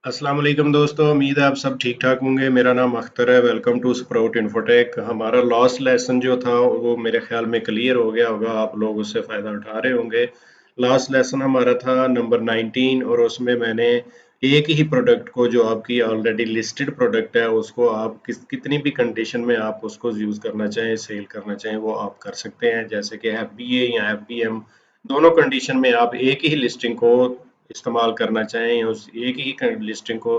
अस्सलाम वालेकुम दोस्तों, उम्मीद है आप सब ठीक ठाक होंगे। मेरा नाम अख्तर है। Welcome to Sprout Infotech. हमारा लास्ट लेसन जो था वो मेरे ख्याल में क्लियर हो गया होगा, आप लोग उससे फ़ायदा उठा रहे होंगे। लास्ट लेसन हमारा था नंबर 19 और उसमें मैंने एक ही प्रोडक्ट को, जो आपकी ऑलरेडी लिस्टेड प्रोडक्ट है, उसको आप कितनी भी कंडीशन में आप उसको यूज़ करना चाहें, सेल करना चाहें, वो आप कर सकते हैं। जैसे कि एफबीए या एफबीएम, दोनों कंडीशन में आप एक ही लिस्टिंग को इस्तेमाल करना चाहें या उस एक ही लिस्टिंग को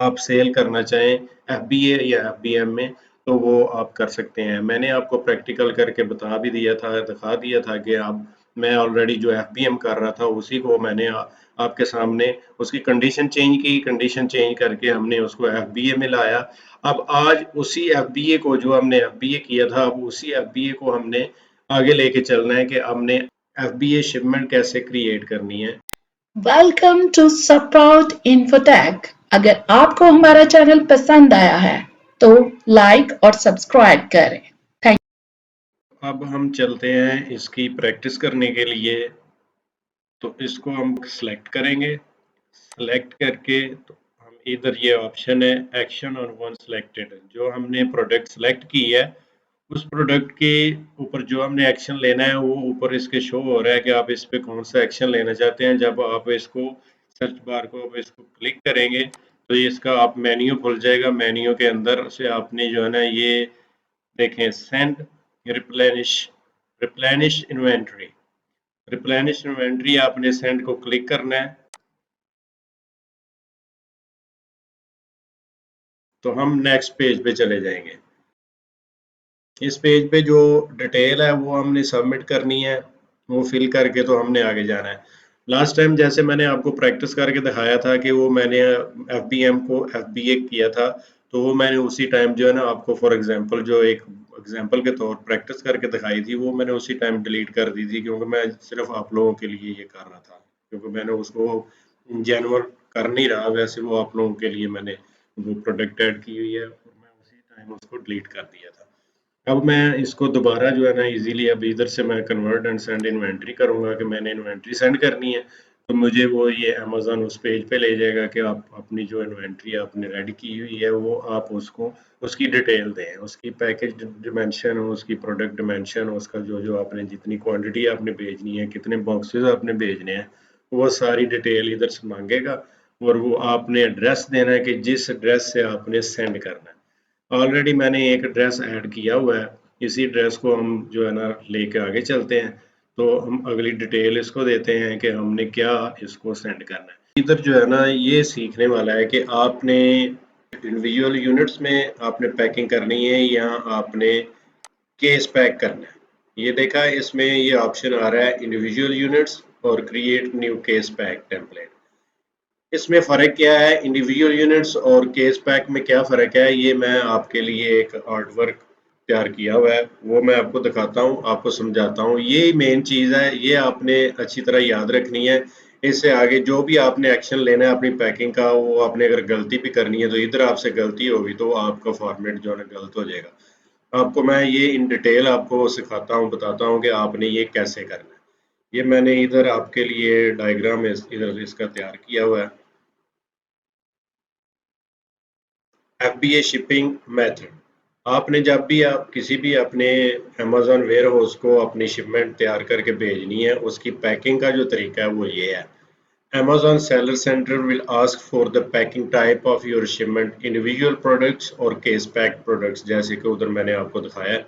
आप सेल करना चाहें एफबीए या एफबीएम में, तो वो आप कर सकते हैं। मैंने आपको प्रैक्टिकल करके बता भी दिया था, दिखा दिया था कि आप मैं ऑलरेडी जो एफबीएम कर रहा था उसी को मैंने आपके सामने उसकी कंडीशन चेंज की, कंडीशन चेंज करके हमने उसको एफबीए में लाया। अब आज उसी एफबीए को, जो हमने एफबीए किया था, अब उसी एफबीए को हमने आगे लेके चलना है कि हमने एफबीए शिपमेंट कैसे क्रिएट करनी है। Welcome to Sprout Infotech. अगर आपको हमारा चैनल पसंद आया है तो लाइक और सब्सक्राइब करें। थैंक अब हम चलते हैं इसकी प्रैक्टिस करने के लिए। तो इसको हम सेलेक्ट करेंगे। सेलेक्ट करके तो हम इधर ये ऑप्शन है एक्शन ऑन वन सिलेक्टेड, जो हमने प्रोडक्ट सेलेक्ट की है उस प्रोडक्ट के ऊपर जो हमने एक्शन लेना है वो ऊपर इसके शो हो रहा है कि आप इस पे कौन सा एक्शन लेना चाहते हैं। जब आप इसको सर्च बार को आप इसको क्लिक करेंगे तो ये इसका आप मेन्यू खुल जाएगा। मेन्यू के अंदर से आपने जो है ना ये देखें, send replenish, replenish inventory, replenish inventory आपने सेंड को क्लिक करना है। तो हम नेक्स्ट पेज पे चले जाएंगे। इस पेज पे जो डिटेल है वो हमने सबमिट करनी है, वो फिल करके तो हमने आगे जाना है। लास्ट टाइम जैसे मैंने आपको प्रैक्टिस करके दिखाया था कि वो मैंने एफबीएम को एफबीए किया था, तो वो मैंने उसी टाइम जो है ना आपको फॉर एग्जांपल जो एक एग्जांपल के तौर प्रैक्टिस करके दिखाई थी, वो मैंने उसी टाइम डिलीट कर दी थी, क्योंकि मैं सिर्फ आप लोगों के लिए ये कर रहा था, क्योंकि मैंने उसको जनरल कर नहीं रहा, वैसे वो आप लोगों के लिए मैंने वो प्रोडक्ट ऐड की हुई है और मैं उसी टाइम उसको डिलीट कर दिया था। अब मैं इसको दोबारा जो है ना इजीली अब इधर से मैं कन्वर्ट एंड सेंड इन्वेंटरी करूंगा कि मैंने इन्वेंटरी सेंड करनी है, तो मुझे वो ये अमेज़न उस पेज पे ले जाएगा कि आप अपनी जो इन्वेंटरी आपने रेडी की हुई है वो आप उसको उसकी डिटेल दें, उसकी पैकेज डिमेंशन हो, उसकी प्रोडक्ट डिमेंशन हो, उसका जो जो आपने जितनी क्वांटिटी आपने भेजनी है, कितने बॉक्सेस आपने भेजने हैं, वो सारी डिटेल इधर से मांगेगा। और वो आपने एड्रेस देना है कि जिस एड्रेस से आपने सेंड करना है। ऑलरेडी मैंने एक एड्रेस ऐड किया हुआ है, इसी एड्रेस को हम जो है ना लेके आगे चलते हैं। तो हम अगली डिटेल इसको देते हैं कि हमने क्या इसको सेंड करना है। इधर जो है ना ये सीखने वाला है कि आपने इंडिविजुअल यूनिट्स में आपने पैकिंग करनी है या आपने केस पैक करना है। ये देखा है इसमें ये ऑप्शन आ रहा है इंडिविजुअल यूनिट्स और create new case pack template. इसमें फ़र्क क्या है, इंडिविजुअल यूनिट्स और केस पैक में क्या फ़र्क है, ये मैं आपके लिए एक आर्ट वर्क तैयार किया हुआ है, वो मैं आपको दिखाता हूँ, आपको समझाता हूँ। ये मेन चीज़ है, ये आपने अच्छी तरह याद रखनी है। इससे आगे जो भी आपने एक्शन लेना है अपनी पैकिंग का, वो आपने अगर गलती भी करनी है तो इधर आपसे गलती होगी तो आपका फॉर्मेट जो है ना गलत हो जाएगा। आपको मैं ये इन डिटेल आपको सिखाता हूँ, बताता हूँ कि आपने ये कैसे करना है। ये मैंने इधर आपके लिए डायग्राम इधर इसका तैयार किया हुआ है। एफबीए शिपिंग मेथड, आपने जब भी आप किसी भी अपने अमेज़न वेयरहाउस को अपनी शिपमेंट तैयार करके भेजनी है, उसकी पैकिंग का जो तरीका है वो ये है। Amazon Seller Center will ask for the packing type of your shipment, individual products और case packed products, जैसे कि उधर मैंने आपको दिखाया है।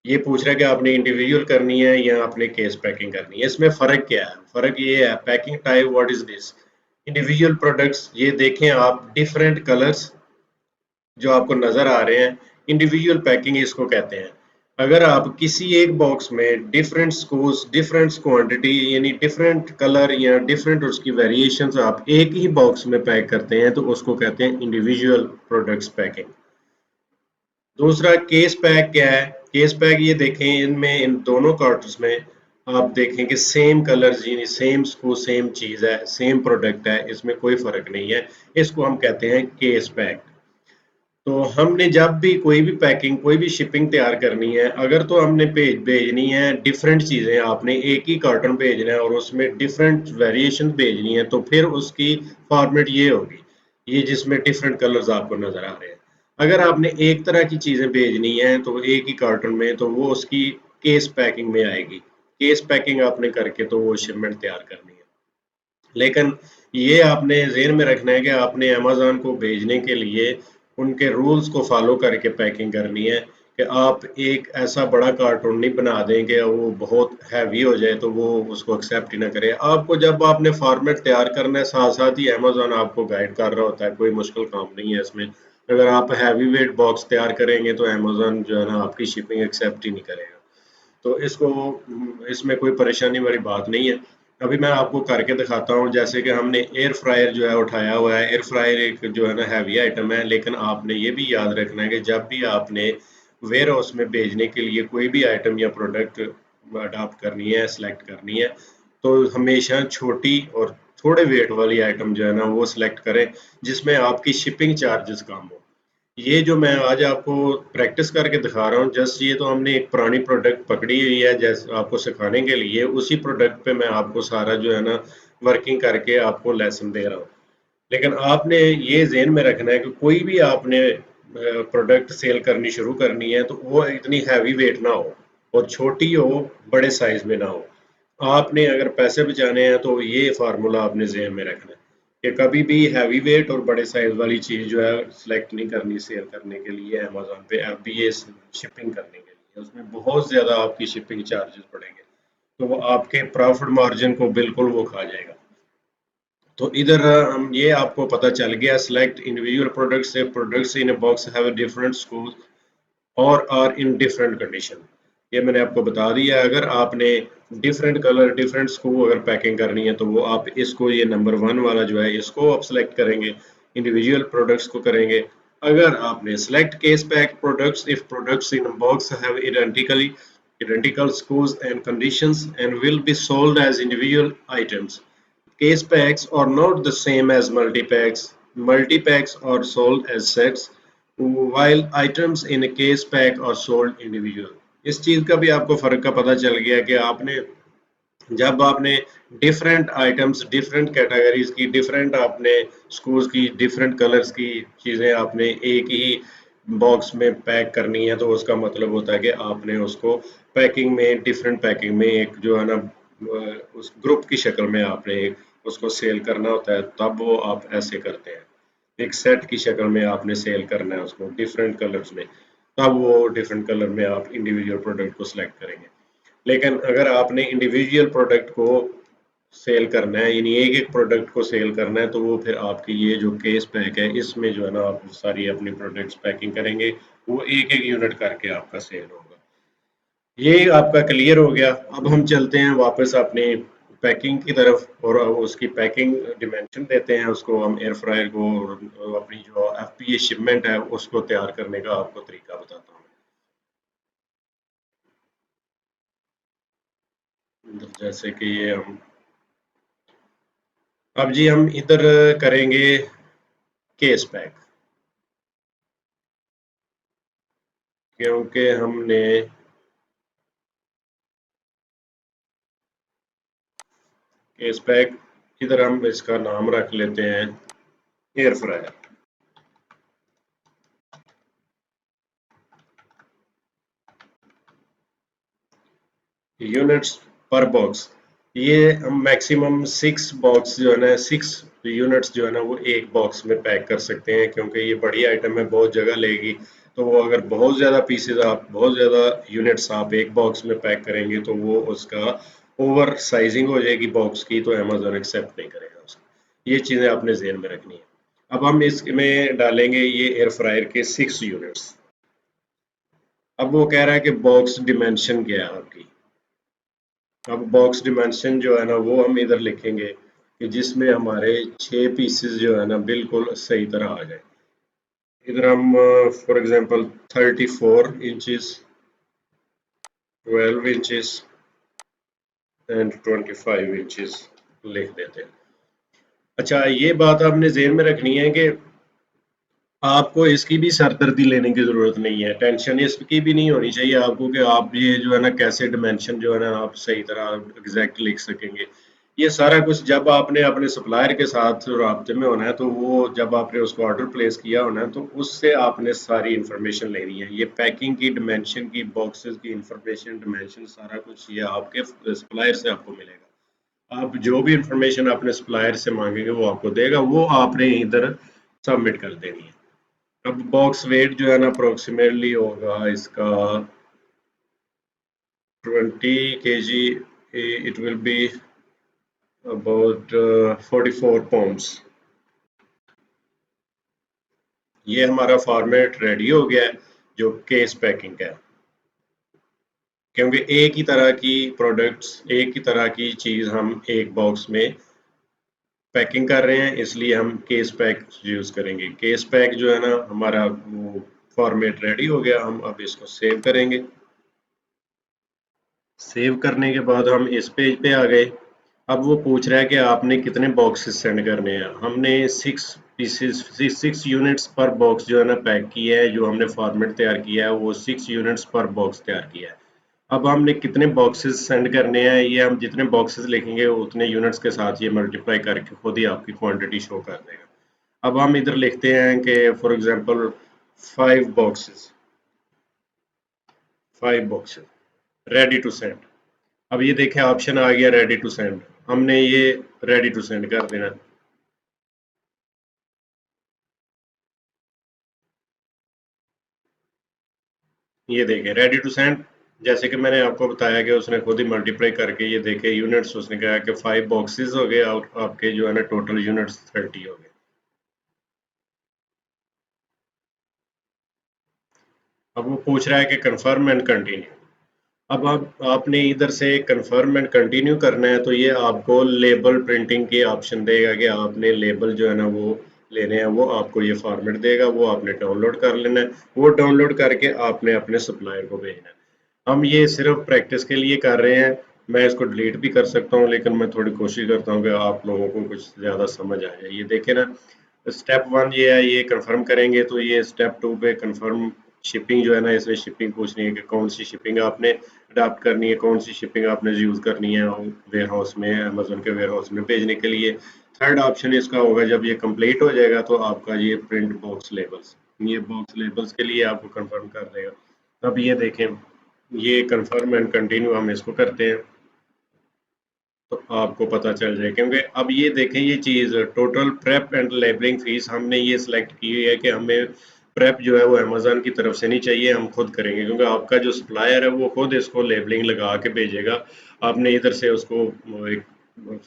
ये पूछ रहा है कि आपने इंडिविजुअल करनी है या आपने केस पैकिंग करनी है। इसमें फ़र्क क्या है? फ़र्क ये है, packing type what is this? Individual products, ये देखें आप डिफरेंट कलर्स जो आपको नज़र आ रहे हैं, इंडिविजुअल पैकिंग इसको कहते हैं। अगर आप किसी एक बॉक्स में डिफरेंट स्कूल्स, डिफरेंट क्वांटिटी यानी डिफरेंट कलर या डिफरेंट उसकी वेरिएशंस आप एक ही बॉक्स में पैक करते हैं तो उसको कहते हैं इंडिविजुअल प्रोडक्ट्स पैकिंग। दूसरा केस पैक क्या है? केस पैक ये देखें, इनमें इन दोनों कार्टून्स में आप देखें कि सेम कलर्स यानी सेम स्कूल सेम चीज़ है, सेम प्रोडक्ट है, इसमें कोई फ़र्क नहीं है। इसको हम कहते हैं केस पैक। तो हमने जब भी कोई भी पैकिंग, कोई भी शिपिंग तैयार करनी है, अगर तो हमने भेजनी है डिफरेंट चीज़ें, आपने एक ही कार्टन भेजना है और उसमें डिफरेंट वेरिएशन भेजनी है, तो फिर उसकी फॉर्मेट ये होगी। ये जिसमें डिफरेंट कलर्स आपको नजर आ रहे हैं। अगर आपने एक तरह की चीजें भेजनी है तो एक ही कार्टन में, तो वो उसकी केस पैकिंग में आएगी। केस पैकिंग आपने करके तो वो शिपमेंट तैयार करनी है। लेकिन ये आपने ज़हन में रखना है कि आपने अमेज़न को भेजने के लिए उनके रूल्स को फ़ॉलो करके पैकिंग करनी है, कि आप एक ऐसा बड़ा कार्टून नहीं बना दें कि वो बहुत हैवी हो जाए तो वो उसको एक्सेप्ट ही ना करे। आपको जब आपने फॉर्मेट तैयार करना है, साथ-साथ ही अमेज़न आपको गाइड कर रहा होता है, कोई मुश्किल काम नहीं है इसमें। अगर आप हैवी वेट बॉक्स तैयार करेंगे तो अमेज़न जो है ना आपकी शिपिंग एक्सेप्ट ही नहीं करेगा। तो इसमें कोई परेशानी वाली बात नहीं है। अभी मैं आपको करके दिखाता हूँ, जैसे कि हमने एयर फ्रायर जो है उठाया हुआ है। एयर फ्रायर एक जो है ना हैवी आइटम है, लेकिन आपने ये भी याद रखना है कि जब भी आपने वेयर हाउस में भेजने के लिए कोई भी आइटम या प्रोडक्ट अडॉप्ट करनी है, सेलेक्ट करनी है, तो हमेशा छोटी और थोड़े वेट वाली आइटम जो है ना वो सिलेक्ट करें, जिसमें आपकी शिपिंग चार्जेस कम हो। ये जो मैं आज आपको प्रैक्टिस करके दिखा रहा हूँ, जस्ट ये तो हमने एक पुरानी प्रोडक्ट पकड़ी हुई है जैसे आपको सिखाने के लिए, उसी प्रोडक्ट पे मैं आपको सारा जो है ना वर्किंग करके आपको लेसन दे रहा हूँ। लेकिन आपने ये ज़हन में रखना है कि कोई भी आपने प्रोडक्ट सेल करनी शुरू करनी है तो वो इतनी हैवी वेट ना हो और छोटी हो, बड़े साइज़ में ना हो। आपने अगर पैसे बचाने हैं तो ये फार्मूला आपने ज़हन में रखना है कि कभी भी हैवी वेट और बड़े साइज़ वाली चीज़ जो है सेलेक्ट नहीं करनी सेल करने के लिए अमेज़न पे, FBA शिपिंग करने के लिए। उसमें बहुत ज़्यादा आपकी शिपिंग चार्जेस पड़ेंगे, तो वो आपके प्रॉफिट मार्जिन को बिल्कुल वो खा जाएगा। तो इधर हम ये आपको पता चल गया, सेलेक्ट इंडिविजुअल प्रोडक्ट्स से products in a box have a different school और आर इन डिफरेंट कंडीशन। ये मैंने आपको बता दिया। अगर आपने डिफरेंट कलर डिफरेंट स्क्रू अगर पैकिंग करनी है तो वो आप इसको ये नंबर 1 वाला जो है इसको आप सेलेक्ट करेंगे, इंडिविजुअल प्रोडक्ट्स को करेंगे। अगर आपने select case pack products if products in box have identical screws and conditions and will be sold as individual items. Case packs are not the same as multi-packs. Multi-packs are sold as sets, while items in a case pack are sold individual. इस चीज का भी आपको फर्क का पता चल गया कि आपने जब आपने डिफरेंट आइटम्स डिफरेंट कैटेगरीज की डिफरेंट आपने स्क्रूज की डिफरेंट कलर्स की चीजें आपने एक ही बॉक्स में पैक करनी है, तो उसका मतलब होता है कि आपने उसको पैकिंग में डिफरेंट पैकिंग में एक जो है ना उस ग्रुप की शक्ल में आपने उसको सेल करना होता है, तब वो आप ऐसे करते हैं। एक सेट की शक्ल में आपने सेल करना है उसको डिफरेंट कलर्स में, तब वो डिफरेंट कलर में आप इंडिविजुअल प्रोडक्ट को सिलेक्ट करेंगे। लेकिन अगर आपने इंडिविजुअल प्रोडक्ट को सेल करना है, यानी एक एक प्रोडक्ट को सेल करना है, तो वो फिर आपकी ये जो केस पैक है इसमें जो है ना आप सारी अपनी प्रोडक्ट्स पैकिंग करेंगे, वो एक एक यूनिट करके आपका सेल होगा। ये आपका क्लियर हो गया। अब हम चलते हैं वापस अपनी पैकिंग की तरफ और उसकी पैकिंग डिमेंशन देते हैं उसको हम एयर फ्रायर को, और अपनी जो FBA शिपमेंट है उसको तैयार करने का आपको तरीका बताता हूँ। जैसे कि ये हम अब जी हम इधर करेंगे केस पैक, क्योंकि हमने केस पैक इधर हम इसका नाम रख लेते हैं एयर फ्रायर। यूनिट्स पर बॉक्स, ये हम मैक्सिमम 6 बॉक्स जो है ना 6 यूनिट्स जो है ना वो एक बॉक्स में पैक कर सकते हैं, क्योंकि ये बड़ी आइटम है बहुत जगह लेगी। तो वो अगर बहुत ज़्यादा पीसेज आप बहुत ज़्यादा यूनिट्स आप एक बॉक्स में पैक करेंगे तो वो उसका ओवर साइजिंग हो जाएगी बॉक्स की, तो अमेजोन एक्सेप्ट नहीं करेगा उसको। ये चीज़ें आपने ज़हन में रखनी है। अब हम इसमें डालेंगे ये एयर फ्रायर के 6 यूनिट्स। अब वो कह रहा है कि बॉक्स डिमेंशन क्या है आपकी। अब बॉक्स डिमेंशन जो है ना वो हम इधर लिखेंगे कि जिसमें हमारे 6 पीसेस जो है ना बिल्कुल सही तरह आ जाए। इधर हम for example 34 inches, 12 inches and 25 inches लिख देते हैं। अच्छा, ये बात आपने ज़हन में रखनी है कि आपको इसकी भी सरदर्दी लेने की ज़रूरत नहीं है, टेंशन इसकी भी नहीं होनी चाहिए आपको कि आप ये जो है ना कैसे डिमेंशन जो है ना आप सही तरह एग्जैक्ट लिख सकेंगे। ये सारा कुछ जब आपने अपने सप्लायर के साथ राब्ते में होना है, तो वो जब आपने उसको ऑर्डर प्लेस किया होना है, तो उससे आपने सारी इंफॉर्मेशन लेनी है। ये पैकिंग की, डिमेंशन की, बॉक्सेस की इंफॉर्मेशन, डिमेंशन, सारा कुछ ये आपके सप्लायर से आपको मिलेगा। आप जो भी इंफॉर्मेशन अपने सप्लायर से मांगेंगे वो आपको देगा, वो आपने इधर सबमिट कर देनी है। अब बॉक्स वेट जो है ना अप्रोक्सीमेटली होगा इसका 20 kg, it will be about 44 pounds। ये हमारा फॉर्मेट रेडी हो गया है जो केस पैकिंग का है, क्योंकि एक ही तरह की प्रोडक्ट्स, एक ही तरह की चीज हम एक बॉक्स में पैकिंग कर रहे हैं, इसलिए हम केस पैक यूज करेंगे। केस पैक जो है ना हमारा वो फॉर्मेट रेडी हो गया, हम अब इसको सेव करेंगे। सेव करने के बाद हम इस पेज पे आ गए। अब वो पूछ रहा है कि आपने कितने बॉक्सेस सेंड करने हैं। हमने 6 पीसेस, 6 यूनिट्स पर बॉक्स जो है ना पैक किया है। जो हमने फॉर्मेट तैयार किया है वो 6 यूनिट्स पर बॉक्स तैयार किया है। अब हमने कितने बॉक्सेस सेंड करने हैं, ये हम जितने बॉक्सेस लिखेंगे उतने यूनिट्स के साथ ये मल्टीप्लाई करके खुद ही आपकी क्वांटिटी शो कर देगा। अब हम इधर लिखते हैं कि for example 5 boxes, 5 boxes ready to send. अब ये देखें ऑप्शन आ गया रेडी टू सेंड, हमने ये रेडी टू सेंड कर देना। ये देखें रेडी टू सेंड, जैसे कि मैंने आपको बताया कि उसने खुद ही मल्टीप्लाई करके ये देखे यूनिट्स, उसने कहा कि 5 बॉक्सेस हो गए और आपके जो है ना टोटल यूनिट्स 30 हो गए। अब वो पूछ रहा है कि कंफर्म एंड कंटिन्यू। अब आप आपने इधर से कंफर्म एंड कंटिन्यू करना है, तो ये आपको लेबल प्रिंटिंग के ऑप्शन देगा कि आपने लेबल जो है ना वो लेने हैं, वो आपको ये फॉर्मेट देगा, वो आपने डाउनलोड कर लेना है। वो डाउनलोड करके आपने अपने सप्लायर को भेजना है। हम ये सिर्फ प्रैक्टिस के लिए कर रहे हैं। मैं इसको डिलीट भी कर सकता हूँ, लेकिन मैं थोड़ी कोशिश करता हूँ कि आप लोगों को कुछ ज़्यादा समझ आ जाए। ये देखें ना, स्टेप 1 ये है, ये कंफर्म करेंगे तो ये स्टेप 2 पे कंफर्म शिपिंग जो है ना, इसमें शिपिंग पूछनी है कि कौन सी शिपिंग आपने अडॉप्ट करनी है, कौन सी शिपिंग आपने यूज़ करनी है वेयर हाउस में, अमेजोन के वेयर हाउस में भेजने के लिए। थर्ड ऑप्शन इसका होगा, जब ये कंप्लीट हो जाएगा तो आपका ये प्रिंट बॉक्स लेबल्स, ये बॉक्स लेबल्स के लिए आपको कंफर्म कर देगा। अब ये देखें, ये कंफर्म एंड कंटिन्यू हम इसको करते हैं तो आपको पता चल जाए, क्योंकि अब ये देखें ये चीज़ total prep and labelling fees हमने ये सिलेक्ट की है कि हमें प्रेप जो है वो अमेजोन की तरफ से नहीं चाहिए, हम खुद करेंगे, क्योंकि आपका जो सप्लायर है वो खुद इसको लेबलिंग लगा के भेजेगा। आपने इधर से उसको एक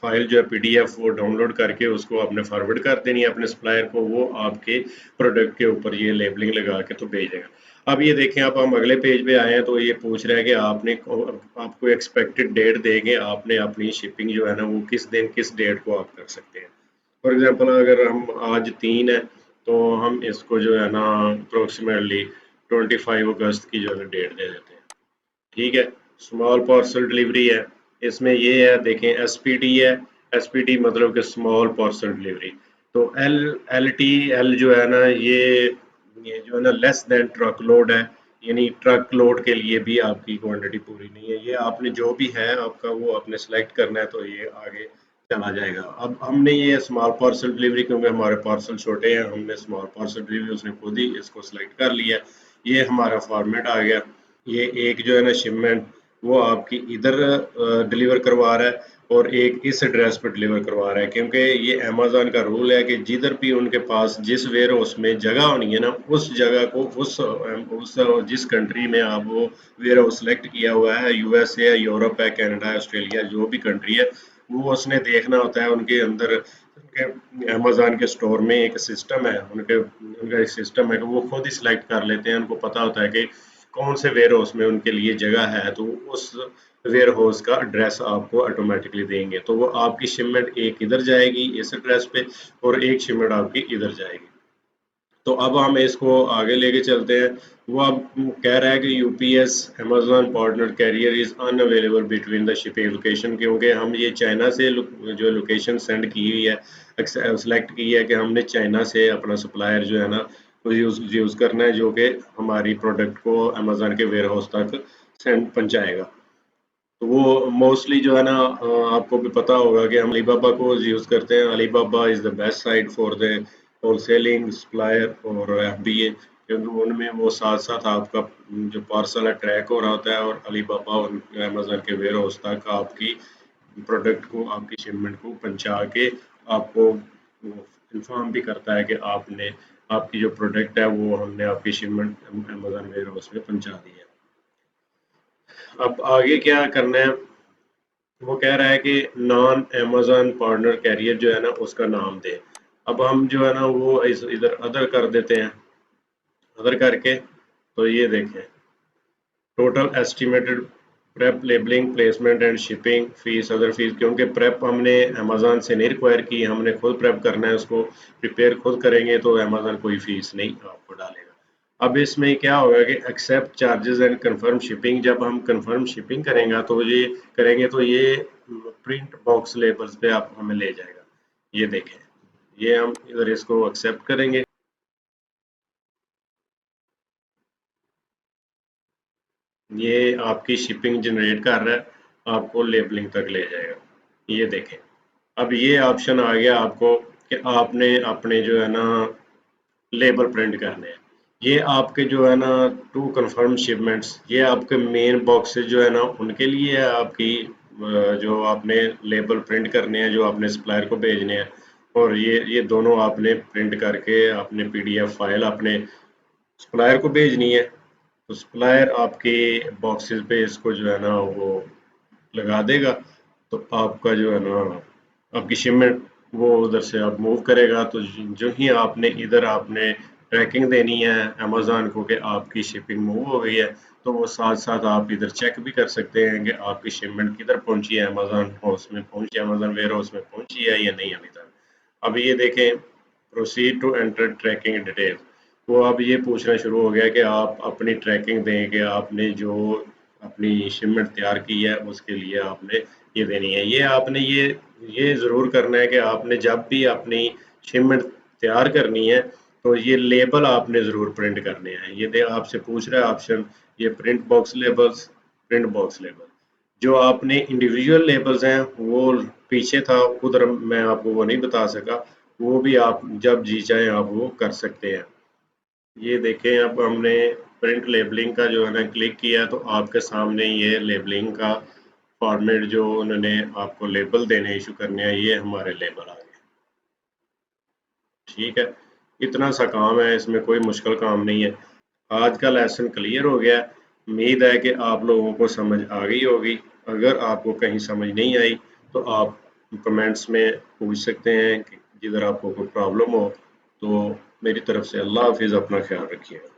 फाइल जो है पीडीएफ वो डाउनलोड करके उसको आपने फॉरवर्ड कर देनी है अपने सप्लायर को, वो आपके प्रोडक्ट के ऊपर ये लेबलिंग लगा के तो भेजेगा। अब ये देखें, अब हम अगले पेज पे आए हैं तो ये पूछ रहा है कि आपने आपको एक्सपेक्टेड डेट देंगे, आपने अपनी शिपिंग जो है ना वो किस दिन किस डेट को आप कर सकते हैं। फॉर एग्जांपल अगर हम आज 3 है तो हम इसको जो है ना अप्रोक्सीमेटली 25 अगस्त की जो है डेट दे देते हैं। ठीक है, स्मॉल पार्सल डिलीवरी है। इसमें ये है देखें एसपीडी है, एसपीडी मतलब कि स्मॉल पार्सल डिलीवरी। तो एल एल टी एल जो है ना ये जो है ना लेस देन ट्रक लोड है, यानी ट्रक लोड के लिए भी आपकी क्वांटिटी पूरी नहीं है। ये आपने जो भी है आपका वो आपने सेलेक्ट करना है तो ये आगे चला जाएगा। अब हमने ये स्मॉल पार्सल डिलीवरी, क्योंकि हमारे पार्सल छोटे हैं, हमने स्मॉल पार्सल डिलीवरी उसने खुद ही इसको सेलेक्ट कर लिया। ये हमारा फॉर्मेट आ गया। ये एक जो है ना शिपमेंट वो आपकी इधर डिलीवर करवा रहा है और एक इस एड्रेस पर डिलीवर करवा रहा है, क्योंकि ये अमेज़न का रूल है कि जिधर भी उनके पास जिस वेयर हाउस में जगह होनी है ना, उस जगह को उस जिस कंट्री में आप वो वेयर हाउस सेलेक्ट किया हुआ है, यूएसए है, यूरोप है, कनाडा है, ऑस्ट्रेलिया, जो भी कंट्री है, वो उसने देखना होता है। उनके अंदर उनके अमेज़न के स्टोर में एक सिस्टम है, उनका एक सिस्टम है कि वो खुद ही सिलेक्ट कर लेते हैं। उनको पता होता है कि कौन से वेयर हाउस में उनके लिए जगह है, तो उस वेयर हाउस का एड्रेस आपको ऑटोमेटिकली देंगे। तो वो आपकी शिपमेंट एक इधर जाएगी इस एड्रेस पे और एक शिपमेंट आपकी इधर जाएगी। तो अब हम इसको आगे लेके चलते हैं। वो अब कह रहा है कि UPS Amazon partner carrier is unavailable between the shipping location, क्योंकि हम ये चाइना से जो लोकेशन सेंड की हुई है, सेलेक्ट की है कि हमने चाइना से अपना सप्लायर जो है ना वो यूज़ करना है, जो कि हमारी प्रोडक्ट को अमेज़न के वेयर हाउस तक सेंड पहुँचाएगा। तो वो मोस्टली जो है ना आपको भी पता होगा कि हम अलीबाबा को यूज़ करते हैं। Alibaba is the best site for the wholesaling supplier और एफबीए, क्योंकि उनमें वो साथ-साथ आपका जो पार्सल है ट्रैक हो रहा होता है और अलीबाबा और अमेज़न के वेयर हाउस तक आपकी प्रोडक्ट को, आपकी शिपमेंट को पहुँचा के आपको वो इन्फॉर्म भी करता है कि आपने आपकी जो प्रोडक्ट है वो हमने आपकी शिपमेंट अमेज़न वेयर हाउस में पहुँचा दी है। अब आगे क्या करना है, वो कह रहा है कि नॉन अमेज़न पार्टनर कैरियर जो है ना उसका नाम दे। अब हम जो है ना वो इधर अदर कर देते हैं। अदर करके तो ये देखें, total estimated prep labelling placement and shipping fees other fees, क्योंकि प्रेप हमने अमेज़न से नहीं रिक्वायर की, हमने खुद प्रेप करना है, उसको प्रिपेयर खुद करेंगे तो अमेज़न कोई फीस नहीं आपको डालेगा। अब इसमें क्या होगा कि accept charges and confirm shipping, जब हम कंफर्म शिपिंग करेंगे तो ये प्रिंट बॉक्स लेबल्स पे आप हमें ले जाएगा। ये देखें, ये हम इधर इसको एक्सेप्ट करेंगे। ये आपकी शिपिंग जनरेट कर रहा है, आपको लेबलिंग तक ले जाएगा। ये देखें, अब ये ऑप्शन आ गया आपको कि आपने अपने जो है ना लेबल प्रिंट करने हैं। ये आपके जो है ना टू कंफर्म शिपमेंट्स, ये आपके मेन बॉक्सेस जो है ना उनके लिए है, आपकी जो आपने लेबल प्रिंट करने हैं, जो आपने सप्लायर को भेजने हैं, और ये दोनों आपने प्रिंट करके अपने पीडीएफ फाइल अपने सप्लायर को भेजनी है। तो सप्लायर आपके बॉक्सेस पे इसको जो है ना वो लगा देगा, तो आपका जो है ना आपकी शिपमेंट वो उधर से आप मूव करेगा। तो जो ही आपने इधर आपने ट्रैकिंग देनी है अमेज़न को कि आपकी शिपिंग मूव हो गई है, तो वो साथ-साथ आप इधर चेक भी कर सकते हैं कि आपकी शिपमेंट किधर पहुँची है, अमेज़न हाउस में पहुँची है, अमेज़न वेयर हाउस में पहुँची है या नहीं अभी तक। अब ये देखें, proceed to enter tracking detail, वो अब ये पूछना शुरू हो गया कि आप अपनी ट्रैकिंग दें कि आपने जो अपनी शिपमेंट तैयार की है उसके लिए आपने ये देनी है। ये ज़रूर करना है कि आपने जब भी अपनी शिपमेंट तैयार करनी है तो ये लेबल आपने ज़रूर प्रिंट करने हैं। ये दे आपसे पूछ रहा है ऑप्शन, ये प्रिंट बॉक्स लेबल। जो आपने इंडिविजुअल लेबल्स हैं वो पीछे था, उधर मैं आपको वो नहीं बता सका, वो भी आप जब जी चाहें आप वो कर सकते हैं। ये देखें, अब हमने प्रिंट लेबलिंग का जो है ना क्लिक किया तो आपके सामने ये लेबलिंग का फॉर्मेट जो उन्होंने आपको लेबल देने इशू करने हैं, ये हमारे लेबल आ गए। ठीक है, इतना सा काम है, इसमें कोई मुश्किल काम नहीं है। आज का लेसन क्लियर हो गया। उम्मीद है कि आप लोगों को समझ आ गई होगी। अगर आपको कहीं समझ नहीं आई तो आप कमेंट्स में पूछ सकते हैं कि जिधर आपको कोई प्रॉब्लम हो। तो मेरी तरफ से अल्लाह हाफिज़, अपना ख्याल रखिएगा।